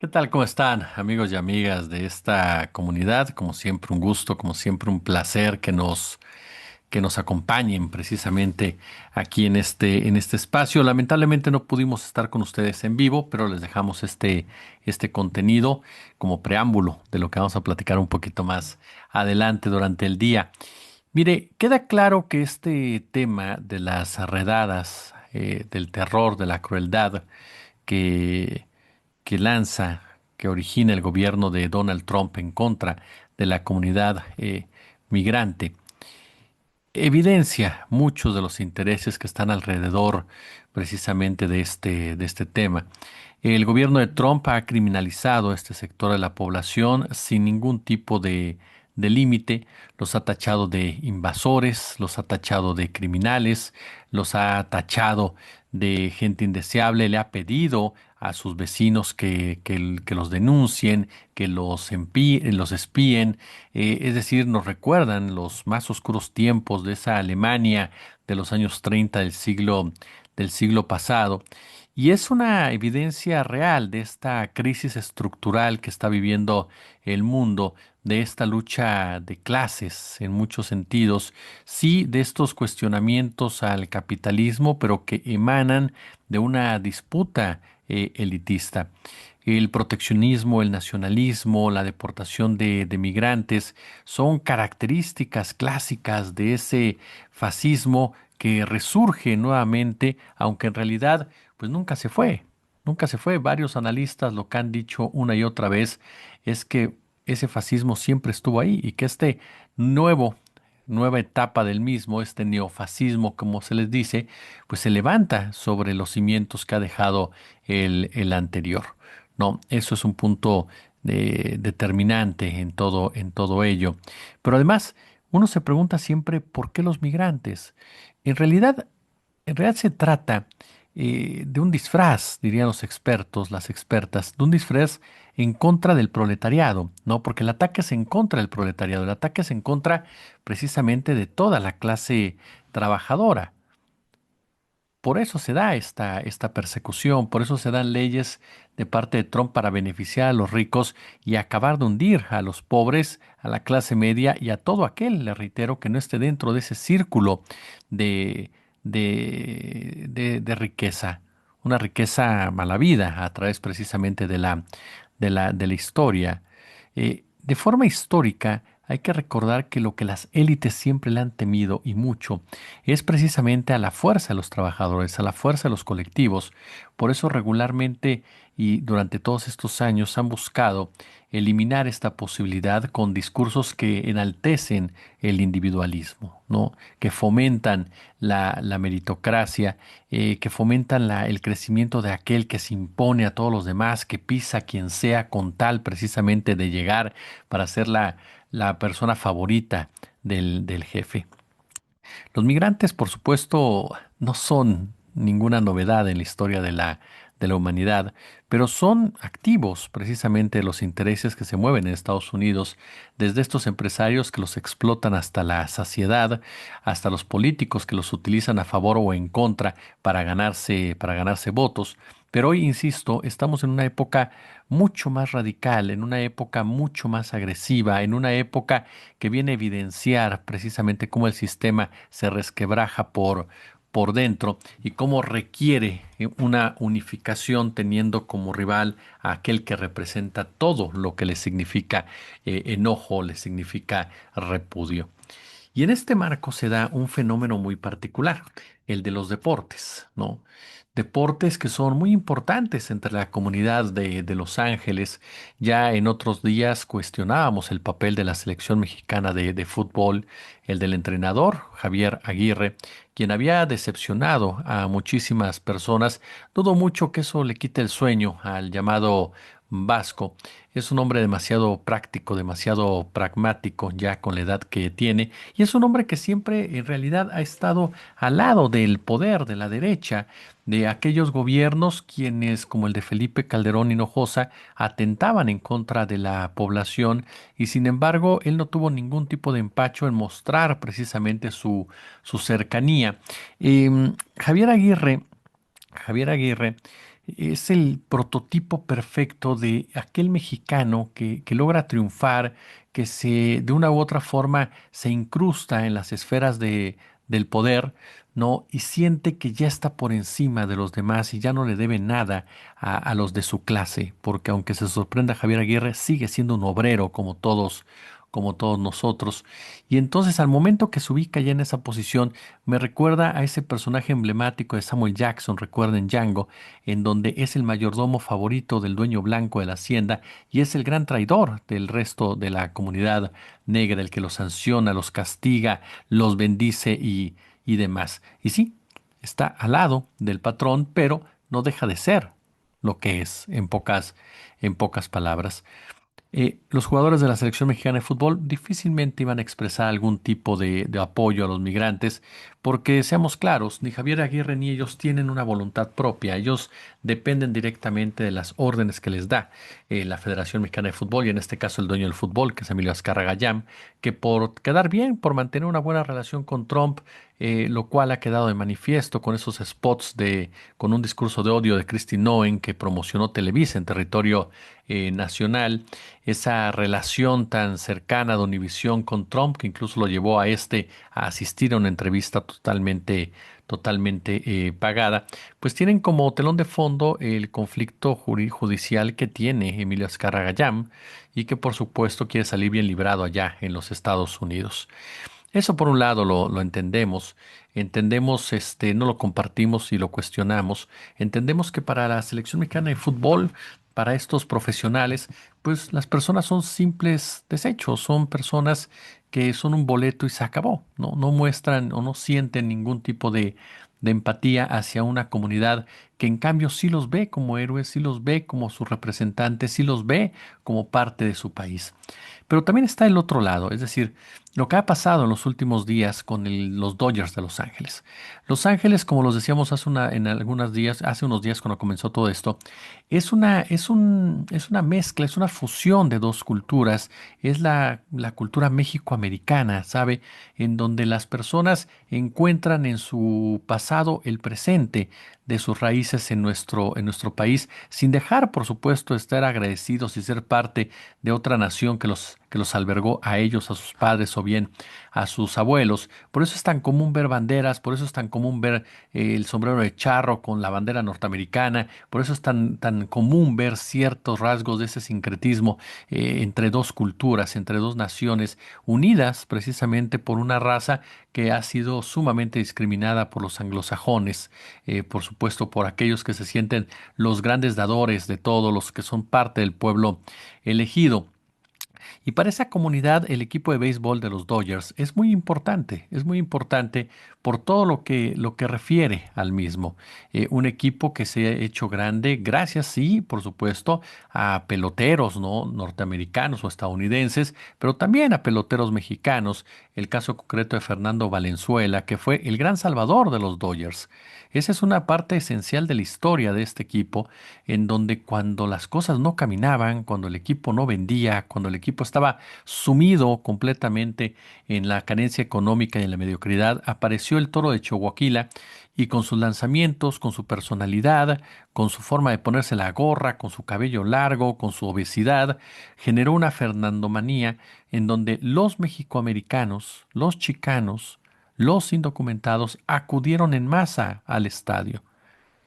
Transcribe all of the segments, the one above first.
¿Qué tal? ¿Cómo están, amigos y amigas de esta comunidad? Como siempre, un gusto, como siempre, un placer que nos acompañen precisamente aquí en este espacio. Lamentablemente no pudimos estar con ustedes en vivo, pero les dejamos este contenido como preámbulo de lo que vamos a platicar un poquito más adelante durante el día. Mire, queda claro que este tema de las redadas, del terror, de la crueldad, que que lanza, que origina el gobierno de Donald Trump en contra de la comunidad migrante, evidencia muchos de los intereses que están alrededor precisamente de este tema. El gobierno de Trump ha criminalizado este sector de la población sin ningún tipo de límite, los ha tachado de invasores, los ha tachado de criminales, los ha tachado de gente indeseable, le ha pedido a sus vecinos que los denuncien, que los espíen, es decir, nos recuerdan los más oscuros tiempos de esa Alemania de los años 30 del siglo pasado. Y es una evidencia real de esta crisis estructural que está viviendo el mundo, de esta lucha de clases en muchos sentidos, sí, de estos cuestionamientos al capitalismo, pero que emanan de una disputa elitista. El proteccionismo, el nacionalismo, la deportación de migrantes son características clásicas de ese fascismo que resurge nuevamente, aunque en realidad pues nunca se fue, nunca se fue. Varios analistas lo que han dicho una y otra vez es que ese fascismo siempre estuvo ahí y que nuevo, nueva etapa del mismo, este neofascismo, como se les dice, pues se levanta sobre los cimientos que ha dejado el anterior. No, eso es un punto determinante en todo ello. Pero además, uno se pregunta siempre por qué los migrantes. En realidad, en realidad se trata de un disfraz, dirían los expertos, las expertas, de un disfraz en contra del proletariado, ¿no? Porque el ataque es en contra del proletariado, el ataque es en contra precisamente de toda la clase trabajadora. Por eso se da esta persecución, por eso se dan leyes de parte de Trump para beneficiar a los ricos y acabar de hundir a los pobres, a la clase media y a todo aquel, le reitero, que no esté dentro de ese círculo de, de riqueza, una riqueza mala vida a través precisamente de la historia. De forma histórica, hay que recordar que lo que las élites siempre le han temido y mucho es precisamente a la fuerza de los trabajadores, a la fuerza de los colectivos. Por eso regularmente y durante todos estos años han buscado eliminar esta posibilidad con discursos que enaltecen el individualismo, ¿no? Que fomentan la meritocracia, que fomentan el crecimiento de aquel que se impone a todos los demás, que pisa a quien sea con tal precisamente de llegar para ser la persona favorita del jefe. Los migrantes, por supuesto, no son ninguna novedad en la historia de la humanidad, pero son activos precisamente los intereses que se mueven en Estados Unidos, desde estos empresarios que los explotan hasta la saciedad, hasta los políticos que los utilizan a favor o en contra para ganarse votos. Pero hoy, insisto, estamos en una época mucho más radical, en una época mucho más agresiva, en una época que viene a evidenciar precisamente cómo el sistema se resquebraja por dentro y cómo requiere una unificación teniendo como rival a aquel que representa todo lo que le significa enojo, le significa repudio. Y en este marco se da un fenómeno muy particular, el de los deportes, ¿no? Deportes que son muy importantes entre la comunidad de Los Ángeles. Ya en otros días cuestionábamos el papel de la selección mexicana de fútbol, el del entrenador Javier Aguirre, quien había decepcionado a muchísimas personas. Dudo mucho que eso le quite el sueño al llamado Vasco. Es un hombre demasiado práctico, demasiado pragmático ya con la edad que tiene, y es un hombre que siempre en realidad ha estado al lado del poder, de la derecha, de aquellos gobiernos quienes, como el de Felipe Calderón Hinojosa, atentaban en contra de la población, y sin embargo él no tuvo ningún tipo de empacho en mostrar precisamente su cercanía. Javier Aguirre es el prototipo perfecto de aquel mexicano que logra triunfar, que de una u otra forma se incrusta en las esferas del poder, ¿no? Y siente que ya está por encima de los demás y ya no le debe nada a los de su clase, porque aunque se sorprenda Javier Aguirre, sigue siendo un obrero como todos nosotros. Y entonces al momento que se ubica ya en esa posición, me recuerda a ese personaje emblemático de Samuel Jackson, recuerden Django, en donde es el mayordomo favorito del dueño blanco de la hacienda y es el gran traidor del resto de la comunidad negra, el que los sanciona, los castiga, los bendice y demás. Y sí, está al lado del patrón, pero no deja de ser lo que es, en pocas palabras. Los jugadores de la selección mexicana de fútbol difícilmente iban a expresar algún tipo de apoyo a los migrantes, porque seamos claros, ni Javier Aguirre ni ellos tienen una voluntad propia, ellos dependen directamente de las órdenes que les da la Federación Mexicana de Fútbol y en este caso el dueño del fútbol, que es Emilio Azcárraga Gallám, que por quedar bien, por mantener una buena relación con Trump, lo cual ha quedado de manifiesto con esos spots con un discurso de odio de Kristi Noem que promocionó Televisa en territorio nacional, esa relación tan cercana de Univisión con Trump, que incluso lo llevó a a asistir a una entrevista totalmente pagada, pues tienen como telón de fondo el conflicto judicial que tiene Emilio Azcárraga Gallám y que por supuesto quiere salir bien librado allá en los Estados Unidos. Eso por un lado lo entendemos, no lo compartimos y lo cuestionamos. Entendemos que para la selección mexicana de fútbol, para estos profesionales, pues las personas son simples desechos, son personas que son un boleto y se acabó, no muestran o no sienten ningún tipo de empatía hacia una comunidad que en cambio sí los ve como héroes, sí los ve como sus representantes, sí los ve como parte de su país. Pero también está el otro lado, es decir, lo que ha pasado en los últimos días con los Dodgers de Los Ángeles. Los Ángeles, como los decíamos hace unos días cuando comenzó todo esto, es una mezcla, es una fusión de dos culturas. Es la cultura méxico-americana, ¿sabe? En donde las personas encuentran en su pasado el presente de sus raíces en nuestro país, sin dejar, por supuesto, estar agradecidos y ser parte de otra nación que los albergó a ellos, a sus padres o bien a sus abuelos. Por eso es tan común ver banderas, por eso es tan común ver el sombrero de charro con la bandera norteamericana, por eso es tan común ver ciertos rasgos de ese sincretismo entre dos culturas, entre dos naciones unidas precisamente por una raza que ha sido sumamente discriminada por los anglosajones, por supuesto por aquellos que se sienten los grandes dadores de todo, los que son parte del pueblo elegido. Y para esa comunidad, el equipo de béisbol de los Dodgers es muy importante por todo lo que refiere al mismo. Un equipo que se ha hecho grande gracias, sí, por supuesto, a peloteros, ¿no? Norteamericanos o estadounidenses, pero también a peloteros mexicanos. El caso concreto de Fernando Valenzuela, que fue el gran salvador de los Dodgers. Esa es una parte esencial de la historia de este equipo, en donde cuando las cosas no caminaban, cuando el equipo no vendía, cuando el equipo estaba sumido completamente en la carencia económica y en la mediocridad, apareció el Toro de Chihuahua y con sus lanzamientos, con su personalidad, con su forma de ponerse la gorra, con su cabello largo, con su obesidad, generó una fernandomanía en donde los mexicoamericanos, los chicanos, los indocumentados acudieron en masa al estadio.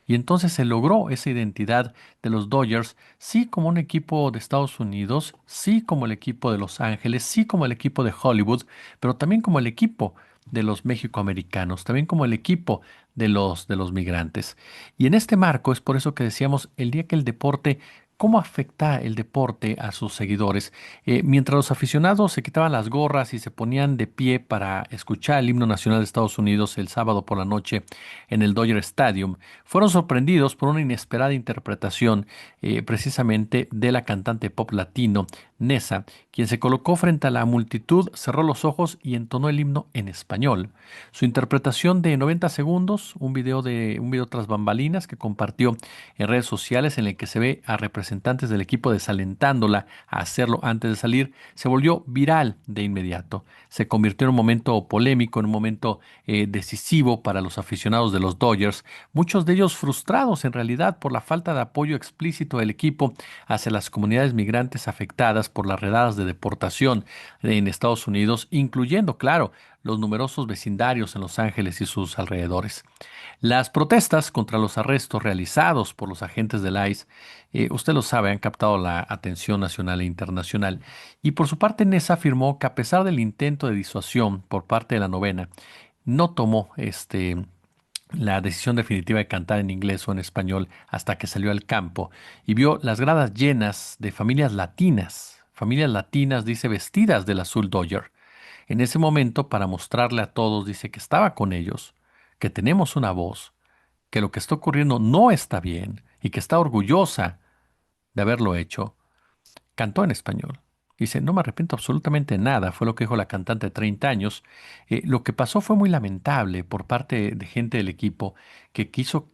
Y entonces se logró esa identidad de los Dodgers, sí como un equipo de Estados Unidos, sí como el equipo de Los Ángeles, sí como el equipo de Hollywood, pero también como el equipo de los mexicoamericanos, también como el equipo de los migrantes. Y en este marco es por eso que decíamos el día que el deporte, ¿cómo afecta el deporte a sus seguidores? Mientras los aficionados se quitaban las gorras y se ponían de pie para escuchar el himno nacional de Estados Unidos el sábado por la noche en el Dodger Stadium, fueron sorprendidos por una inesperada interpretación precisamente de la cantante pop latino Nessa, quien se colocó frente a la multitud, cerró los ojos y entonó el himno en español. Su interpretación de 90 segundos, un video tras bambalinas que compartió en redes sociales en el que se ve a representantes representantes del equipo desalentándola a hacerlo antes de salir, se volvió viral de inmediato. Se convirtió en un momento polémico, en un momento decisivo para los aficionados de los Dodgers, muchos de ellos frustrados en realidad por la falta de apoyo explícito del equipo hacia las comunidades migrantes afectadas por las redadas de deportación en Estados Unidos, incluyendo, claro, los numerosos vecindarios en Los Ángeles y sus alrededores. Las protestas contra los arrestos realizados por los agentes del ICE, usted lo sabe, han captado la atención nacional e internacional. Y por su parte, Nessa afirmó que a pesar del intento de disuasión por parte de la novena, no tomó la decisión definitiva de cantar en inglés o en español hasta que salió al campo y vio las gradas llenas de familias latinas, dice, vestidas del azul Dodger. En ese momento, para mostrarle a todos, dice que estaba con ellos, que tenemos una voz, que lo que está ocurriendo no está bien y que está orgullosa de haberlo hecho, cantó en español. Dice, no me arrepiento absolutamente de nada, fue lo que dijo la cantante de 30 años. Lo que pasó fue muy lamentable por parte de gente del equipo que quiso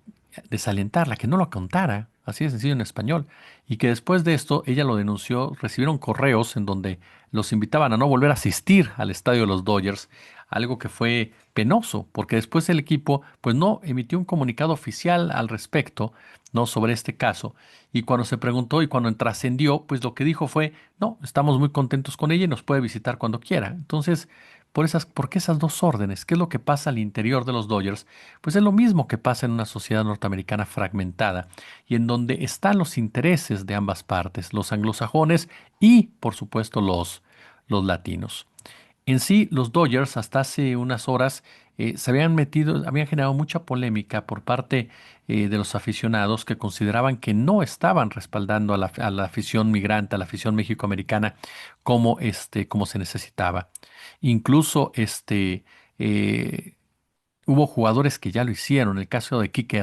desalentarla, que no lo contara, así de sencillo en español, y que después de esto ella lo denunció, recibieron correos en donde los invitaban a no volver a asistir al estadio de los Dodgers, algo que fue penoso, porque después el equipo pues no emitió un comunicado oficial al respecto, no sobre este caso, y cuando se preguntó y cuando trascendió, pues lo que dijo fue, no, estamos muy contentos con ella y nos puede visitar cuando quiera. Entonces, ¿por qué esas dos órdenes? ¿Qué es lo que pasa al interior de los Dodgers? Pues es lo mismo que pasa en una sociedad norteamericana fragmentada y en donde están los intereses de ambas partes, los anglosajones y, por supuesto, los latinos. En sí, los Dodgers hasta hace unas horas se habían metido, habían generado mucha polémica por parte de los aficionados que consideraban que no estaban respaldando a la afición migrante, a la afición mexicoamericana como se necesitaba. Incluso eh, hubo jugadores que ya lo hicieron. El caso de Quique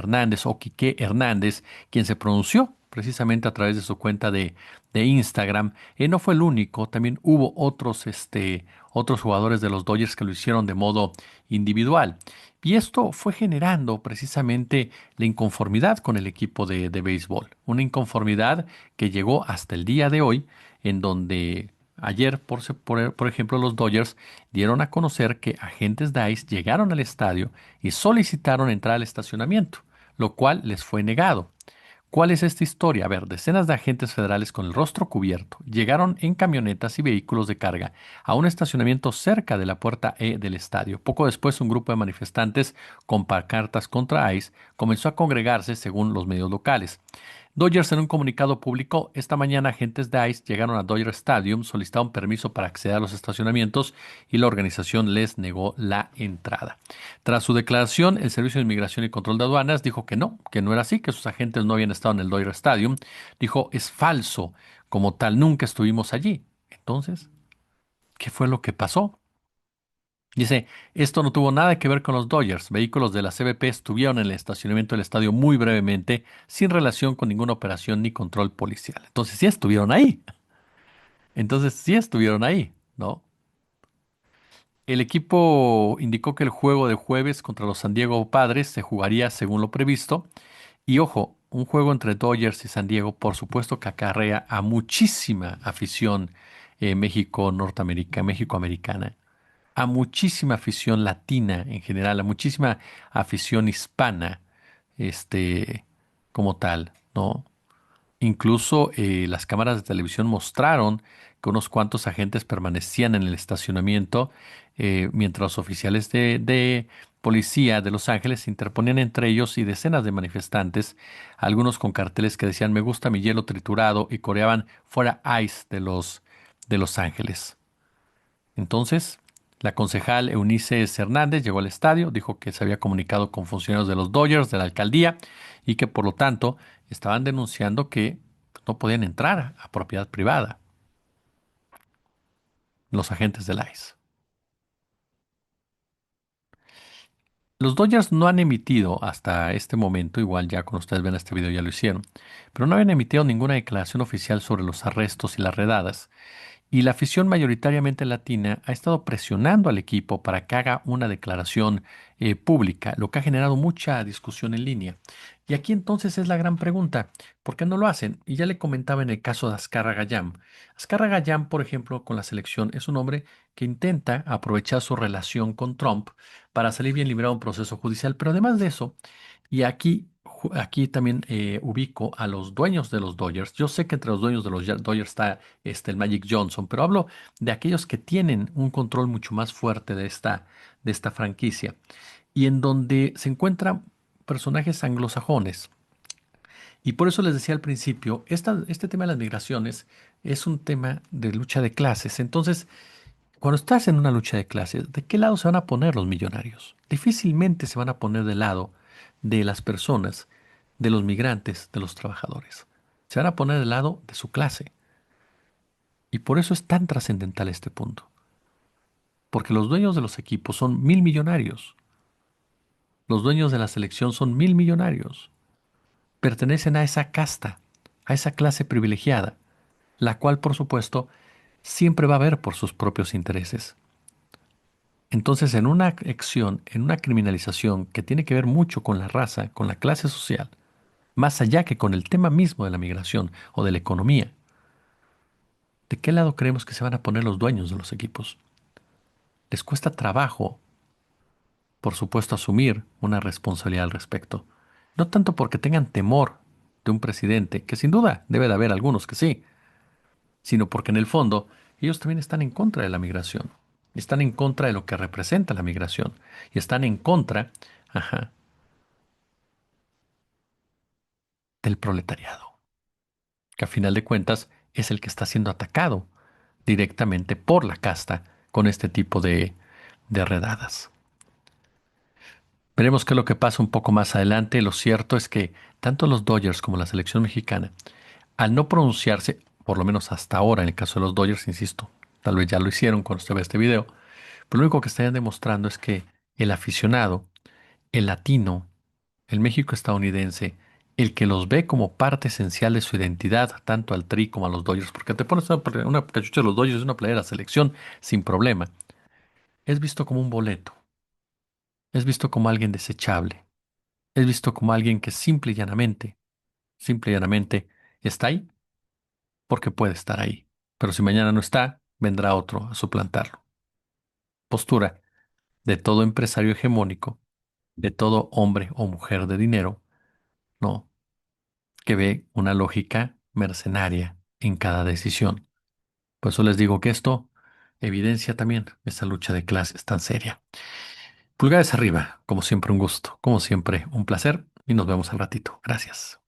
Hernández, quien se pronunció precisamente a través de su cuenta de Instagram. No fue el único, también hubo otros jugadores de los Dodgers que lo hicieron de modo individual. Y esto fue generando precisamente la inconformidad con el equipo de béisbol. Una inconformidad que llegó hasta el día de hoy, en donde ayer, por ejemplo, los Dodgers dieron a conocer que agentes de ICE llegaron al estadio y solicitaron entrar al estacionamiento, lo cual les fue negado. ¿Cuál es esta historia? A ver, decenas de agentes federales con el rostro cubierto llegaron en camionetas y vehículos de carga a un estacionamiento cerca de la puerta E del estadio. Poco después, un grupo de manifestantes con pancartas contra ICE comenzó a congregarse según los medios locales. Dodgers en un comunicado publicó, esta mañana agentes de ICE llegaron a Dodger Stadium, solicitaron permiso para acceder a los estacionamientos y la organización les negó la entrada. Tras su declaración, el Servicio de Inmigración y Control de Aduanas dijo que no era así, que sus agentes no habían estado en el Dodger Stadium. Dijo, es falso, como tal, nunca estuvimos allí. Entonces, ¿qué fue lo que pasó? Dice, esto no tuvo nada que ver con los Dodgers. Vehículos de la CBP estuvieron en el estacionamiento del estadio muy brevemente, sin relación con ninguna operación ni control policial. Entonces sí estuvieron ahí. Entonces sí estuvieron ahí, ¿no? El equipo indicó que el juego de jueves contra los San Diego Padres se jugaría según lo previsto. Y ojo, un juego entre Dodgers y San Diego, por supuesto que acarrea a muchísima afición México-americana, a muchísima afición latina en general, a muchísima afición hispana, este, como tal, ¿no? Incluso las cámaras de televisión mostraron que unos cuantos agentes permanecían en el estacionamiento mientras los oficiales de policía de Los Ángeles se interponían entre ellos y decenas de manifestantes, algunos con carteles que decían "Me gusta mi hielo triturado" y coreaban "Fuera ICE de Los Ángeles". Entonces, la concejal Eunice Hernández llegó al estadio, dijo que se había comunicado con funcionarios de los Dodgers, de la alcaldía, y que por lo tanto estaban denunciando que no podían entrar a propiedad privada los agentes del ICE. Los Dodgers no han emitido hasta este momento, igual ya cuando ustedes ven este video ya lo hicieron, pero no habían emitido ninguna declaración oficial sobre los arrestos y las redadas. Y la afición mayoritariamente latina ha estado presionando al equipo para que haga una declaración pública, lo que ha generado mucha discusión en línea. Y aquí entonces es la gran pregunta, ¿por qué no lo hacen? Y ya le comentaba en el caso de Azkarra Gayam. Azkarra Gayam, por ejemplo, con la selección, es un hombre que intenta aprovechar su relación con Trump para salir bien librado de un proceso judicial, pero además de eso, y aquí, aquí también ubico a los dueños de los Dodgers. Yo sé que entre los dueños de los Dodgers está el Magic Johnson, pero hablo de aquellos que tienen un control mucho más fuerte de esta franquicia y en donde se encuentran personajes anglosajones. Y por eso les decía al principio, este tema de las migraciones es un tema de lucha de clases. Entonces, cuando estás en una lucha de clases, ¿de qué lado se van a poner los millonarios? Difícilmente se van a poner del lado de las personas, de los migrantes, de los trabajadores. Se van a poner del lado de su clase. Y por eso es tan trascendental este punto. Porque los dueños de los equipos son mil millonarios. Los dueños de la selección son mil millonarios. Pertenecen a esa casta, a esa clase privilegiada, la cual, por supuesto, siempre va a ver por sus propios intereses. Entonces, en una acción, en una criminalización que tiene que ver mucho con la raza, con la clase social, más allá que con el tema mismo de la migración o de la economía, ¿de qué lado creemos que se van a poner los dueños de los equipos? Les cuesta trabajo, por supuesto, asumir una responsabilidad al respecto. No tanto porque tengan temor de un presidente, que sin duda debe de haber algunos que sí, sino porque en el fondo ellos también están en contra de la migración, están en contra de lo que representa la migración y están en contra, ajá, del proletariado, que a final de cuentas es el que está siendo atacado directamente por la casta con este tipo de redadas. Veremos qué es lo que pasa un poco más adelante. Lo cierto es que tanto los Dodgers como la selección mexicana, al no pronunciarse, por lo menos hasta ahora en el caso de los Dodgers, insisto, tal vez ya lo hicieron cuando usted ve este video, pero lo único que estarían demostrando es que el aficionado, el latino, el México estadounidense, el que los ve como parte esencial de su identidad, tanto al Tri como a los Dodgers, porque te pones una cachucha de los Dodgers y una playera de la selección sin problema, es visto como un boleto, es visto como alguien desechable, es visto como alguien que simple y llanamente está ahí porque puede estar ahí. Pero si mañana no está, vendrá otro a suplantarlo. Postura de todo empresario hegemónico, de todo hombre o mujer de dinero, ¿no? Que ve una lógica mercenaria en cada decisión. Por eso les digo que esto evidencia también esa lucha de clases tan seria. Pulgares arriba, como siempre un gusto, como siempre un placer y nos vemos al ratito. Gracias.